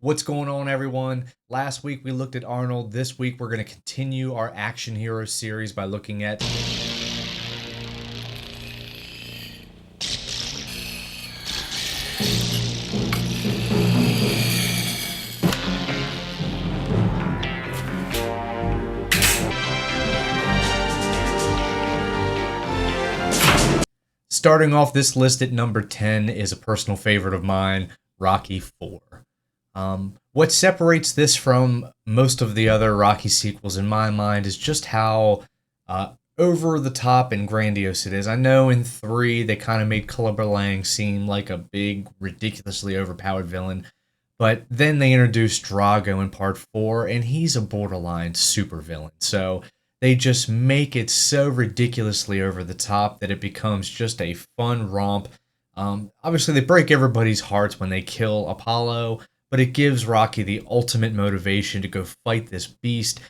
What's going on, everyone? Last week we looked at Arnold. This week we're going to continue our action hero series by looking at starting off this list at number 10 is a personal favorite of mine, Rocky 4. What separates this from most of the other Rocky sequels in my mind is just how over the top and grandiose it is. I know in 3 they kind of made Clubber Lang seem like a big, ridiculously overpowered villain, but then they introduced Drago in part 4, and he's a borderline supervillain. So they just make it so ridiculously over the top that it becomes just a fun romp. Obviously, they break everybody's hearts when they kill Apollo, but it gives Rocky the ultimate motivation to go fight this beast,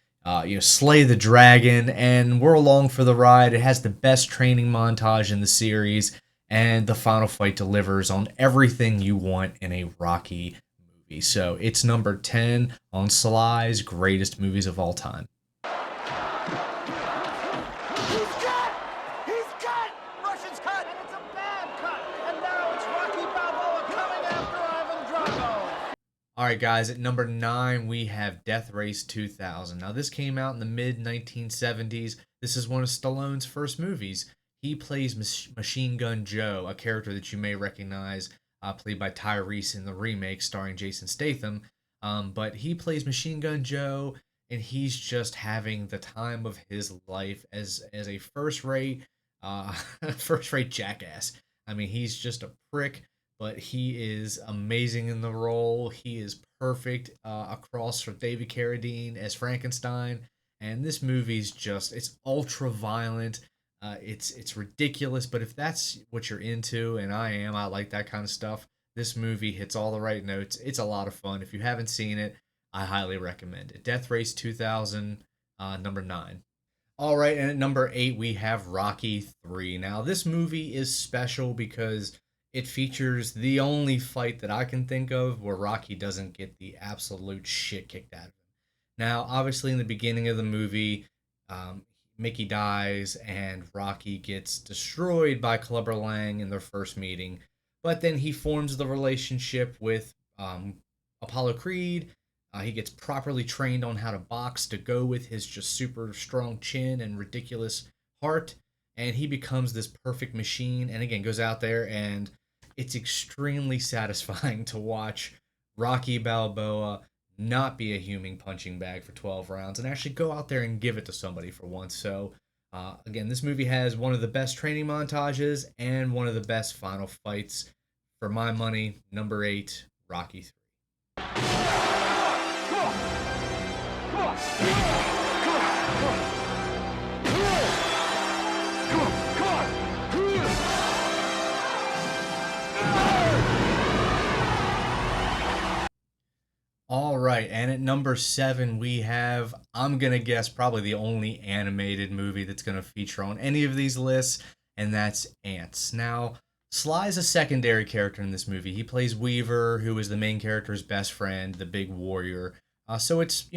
slay the dragon, and we're along for the ride. It has the best training montage in the series, and the final fight delivers on everything you want in a Rocky movie. So it's number 10 on Sly's greatest movies of all time. Alright guys, at number 9 we have Death Race 2000. Now this came out in the mid-1970s. This is one of Stallone's first movies. He plays Machine Gun Joe, a character that you may recognize, played by Tyrese in the remake starring Jason Statham. But he plays Machine Gun Joe, and he's just having the time of his life as a first-rate first-rate jackass. I mean, he's just a prick, but he is amazing in the role. He is perfect across from David Carradine as Frankenstein. And this movie's just, it's ultra violent. It's ridiculous, but if that's what you're into, and I like that kind of stuff, this movie hits all the right notes. It's a lot of fun. If you haven't seen it, I highly recommend it. Death Race 2000, number 9. All right, and at number 8, we have Rocky 3. Now, this movie is special because it features the only fight that I can think of where Rocky doesn't get the absolute shit kicked out of him. Now, obviously, in the beginning of the movie, Mickey dies and Rocky gets destroyed by Clubber Lang in their first meeting. But then he forms the relationship with Apollo Creed. He gets properly trained on how to box to go with his just super strong chin and ridiculous heart. And he becomes this perfect machine. And again, goes out there, and it's extremely satisfying to watch Rocky Balboa not be a human punching bag for 12 rounds and actually go out there and give it to somebody for once. So, again, this movie has one of the best training montages and one of the best final fights. For my money, number 8, Rocky 3. All right, and at number 7, we have, I'm going to guess, probably the only animated movie that's going to feature on any of these lists, and that's Ants. Now, Sly's a secondary character in this movie. He plays Weaver, who is the main character's best friend, the big warrior. So it's,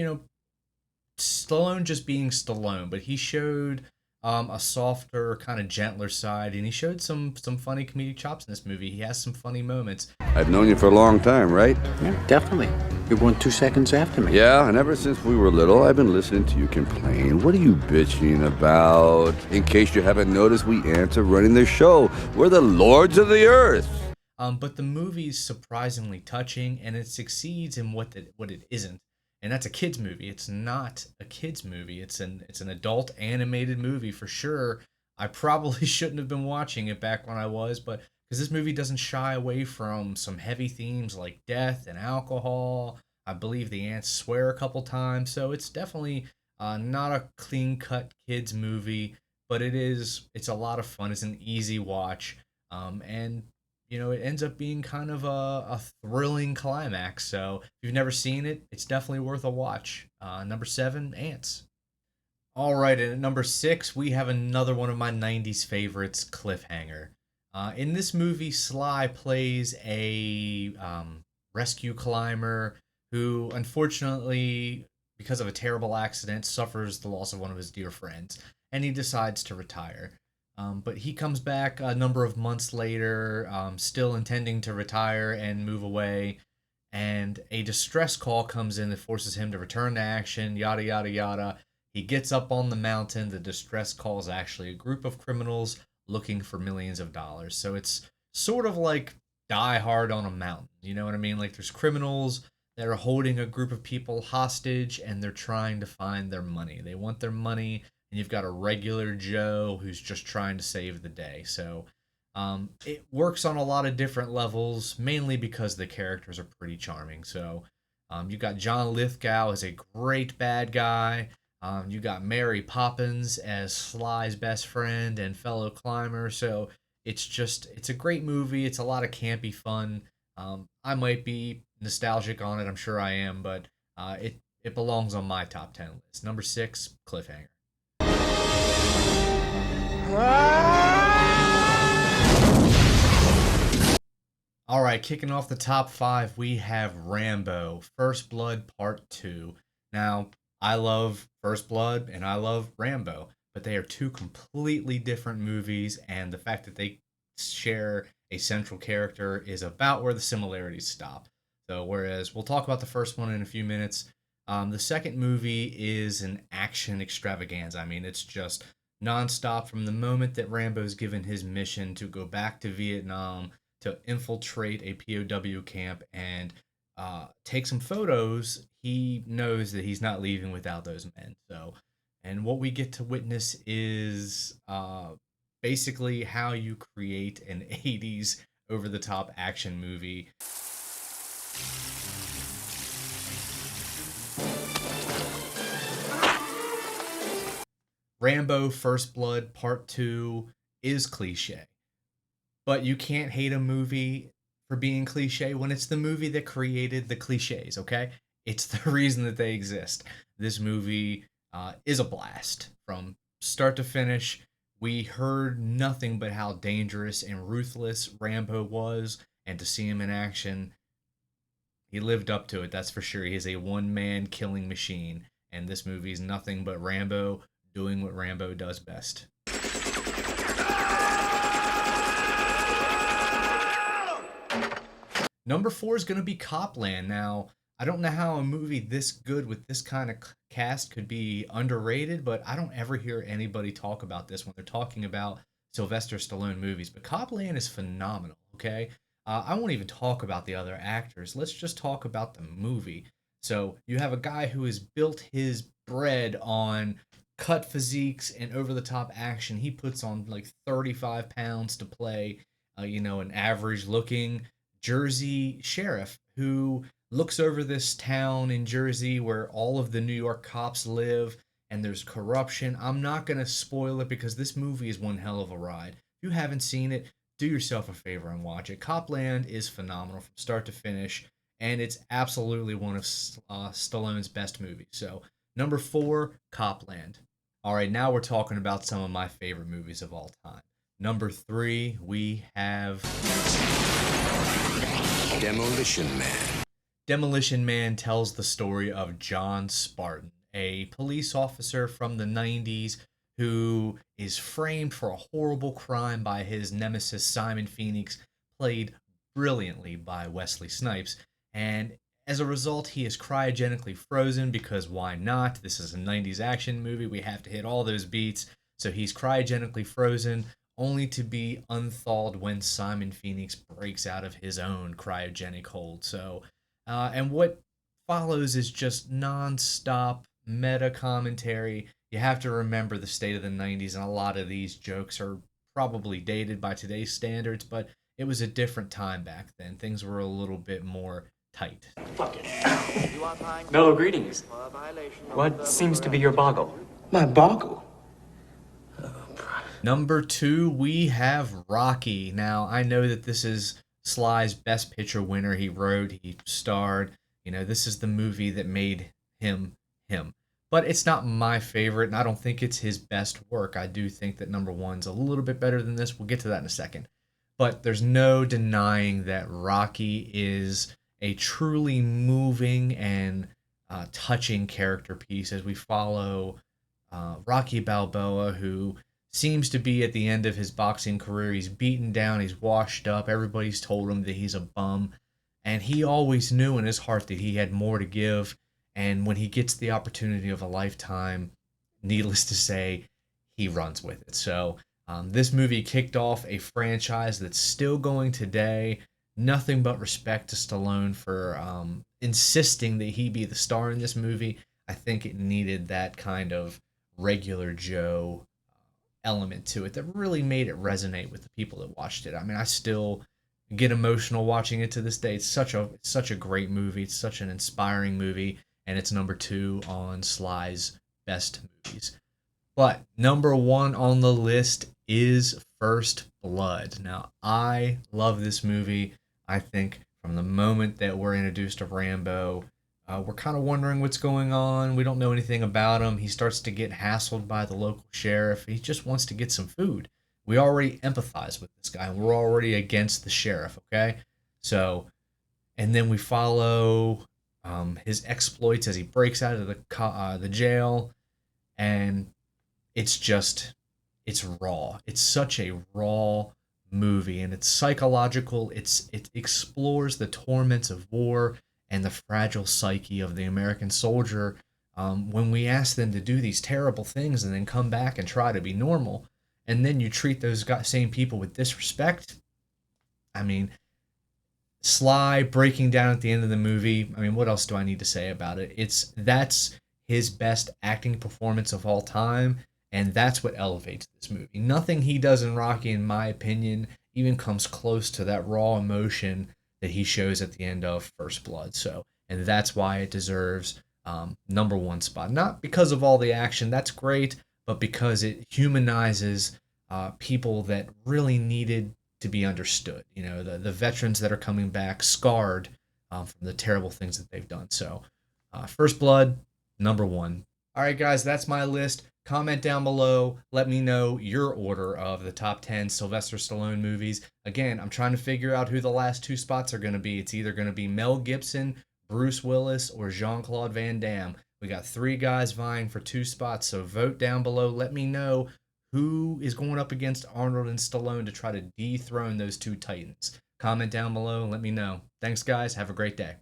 Stallone just being Stallone, but he showed a softer, kind of gentler side, and he showed some funny comedic chops in this movie. He has some funny moments. I've known you for a long time, right? Yeah, definitely. You're 2 seconds after me. Yeah, and ever since we were little, I've been listening to you complain. What are you bitching about? In case you haven't noticed, we ants are running the show. We're the lords of the earth. But the movie's surprisingly touching, and it succeeds in what it isn't. And that's a kids movie. It's not a kids movie. It's an adult animated movie for sure. I probably shouldn't have been watching it back when I was, but because this movie doesn't shy away from some heavy themes like death and alcohol. I believe the ants swear a couple times, so it's definitely not a clean-cut kids movie, but it's a lot of fun. It's an easy watch, and it ends up being kind of a thrilling climax. So if you've never seen it, it's definitely worth a watch. Number 7, Ants. All right, and at number 6, we have another one of my 90s favorites, Cliffhanger. In this movie, Sly plays a rescue climber who unfortunately, because of a terrible accident, suffers the loss of one of his dear friends, and he decides to retire. But he comes back a number of months later, still intending to retire and move away. And a distress call comes in that forces him to return to action, yada, yada, yada. He gets up on the mountain. The distress call is actually a group of criminals looking for millions of dollars. So it's sort of like Die Hard on a mountain. You know what I mean? Like there's criminals that are holding a group of people hostage and they're trying to find their money. They want their money, and you've got a regular Joe who's just trying to save the day. So it works on a lot of different levels, mainly because the characters are pretty charming. So you got John Lithgow as a great bad guy. You got Mary Poppins as Sly's best friend and fellow climber. So it's a great movie. It's a lot of campy fun. I might be nostalgic on it. I'm sure I am, but it belongs on my top 10 list. Number 6, Cliffhanger. All right, kicking off the top 5, we have Rambo: First Blood Part 2. Now, I love First Blood and I love Rambo, but they are two completely different movies, and the fact that they share a central character is about where the similarities stop. So, whereas we'll talk about the first one in a few minutes, the second movie is an action extravaganza. I mean, it's just nonstop from the moment that Rambo's given his mission to go back to Vietnam to infiltrate a POW camp and take some photos. He knows that he's not leaving without those men. So, and what we get to witness is basically how you create an 80s over the top action movie. Rambo: First Blood Part 2 is cliche, but you can't hate a movie for being cliche when it's the movie that created the cliches, okay? It's the reason that they exist. This movie is a blast from start to finish. We heard nothing but how dangerous and ruthless Rambo was, and to see him in action, he lived up to it, that's for sure. He is a one-man killing machine, and this movie is nothing but Rambo doing what Rambo does best. Number 4 is going to be Copland. Now, I don't know how a movie this good with this kind of cast could be underrated, but I don't ever hear anybody talk about this when they're talking about Sylvester Stallone movies. But Copland is phenomenal, okay? I won't even talk about the other actors. Let's just talk about the movie. So you have a guy who has built his bread on cut physiques and over the top action. He puts on like 35 pounds to play, an average looking Jersey sheriff who looks over this town in Jersey where all of the New York cops live and there's corruption. I'm not going to spoil it because this movie is one hell of a ride. If you haven't seen it, do yourself a favor and watch it. Copland is phenomenal from start to finish, and it's absolutely one of Stallone's best movies. So, number 4, Copland. All right, now we're talking about some of my favorite movies of all time. Number 3, we have Demolition Man. Demolition Man tells the story of John Spartan, a police officer from the 90s who is framed for a horrible crime by his nemesis Simon Phoenix, played brilliantly by Wesley Snipes. And as a result, he is cryogenically frozen because why not? This is a 90s action movie. We have to hit all those beats. So he's cryogenically frozen, only to be unthawed when Simon Phoenix breaks out of his own cryogenic hold. So, and what follows is just non-stop meta commentary. You have to remember the state of the 90s, and a lot of these jokes are probably dated by today's standards, but it was a different time back then. Things were a little bit more tight. Fuck it. Mellow greetings. What seems to be your boggle? My boggle? Number 2, we have Rocky. Now, I know that this is Sly's Best Picture winner. He wrote, he starred. This is the movie that made him him. But it's not my favorite, and I don't think it's his best work. I do think that number 1's a little bit better than this. We'll get to that in a second. But there's no denying that Rocky is a truly moving and touching character piece as we follow Rocky Balboa, who seems to be at the end of his boxing career. He's beaten down, he's washed up. Everybody's told him that he's a bum. And he always knew in his heart that he had more to give. And when he gets the opportunity of a lifetime, needless to say, he runs with it. So this movie kicked off a franchise that's still going today. Nothing but respect to Stallone for insisting that he be the star in this movie. I think it needed that kind of regular Joe element to it that really made it resonate with the people that watched it. I mean, I still get emotional watching it to this day. It's such a great movie. It's such an inspiring movie, and it's number 2 on Sly's best movies. But number 1 on the list is First Blood. Now, I love this movie. I think from the moment that we're introduced to Rambo, we're kind of wondering what's going on. We don't know anything about him. He starts to get hassled by the local sheriff. He just wants to get some food. We already empathize with this guy. We're already against the sheriff, okay? So, and then we follow his exploits as he breaks out of the jail, and it's raw. It's such a raw movie, and it's psychological. It explores the torments of war and the fragile psyche of the American soldier when we ask them to do these terrible things and then come back and try to be normal, and then you treat those same people with disrespect. I mean, Sly breaking down at the end of the movie. I mean, what else do I need to say about it? That's his best acting performance of all time, and that's what elevates this movie. Nothing he does in Rocky, in my opinion, even comes close to that raw emotion that he shows at the end of First Blood. So, and that's why it deserves number 1 spot. Not because of all the action, that's great, but because it humanizes people that really needed to be understood. You know, the veterans that are coming back scarred from the terrible things that they've done. So, First Blood, number 1. All right, guys, that's my list. Comment down below. Let me know your order of the top 10 Sylvester Stallone movies. Again, I'm trying to figure out who the last 2 spots are going to be. It's either going to be Mel Gibson, Bruce Willis, or Jean-Claude Van Damme. We got 3 guys vying for 2 spots, so vote down below. Let me know who is going up against Arnold and Stallone to try to dethrone those 2 titans. Comment down below and let me know. Thanks, guys. Have a great day.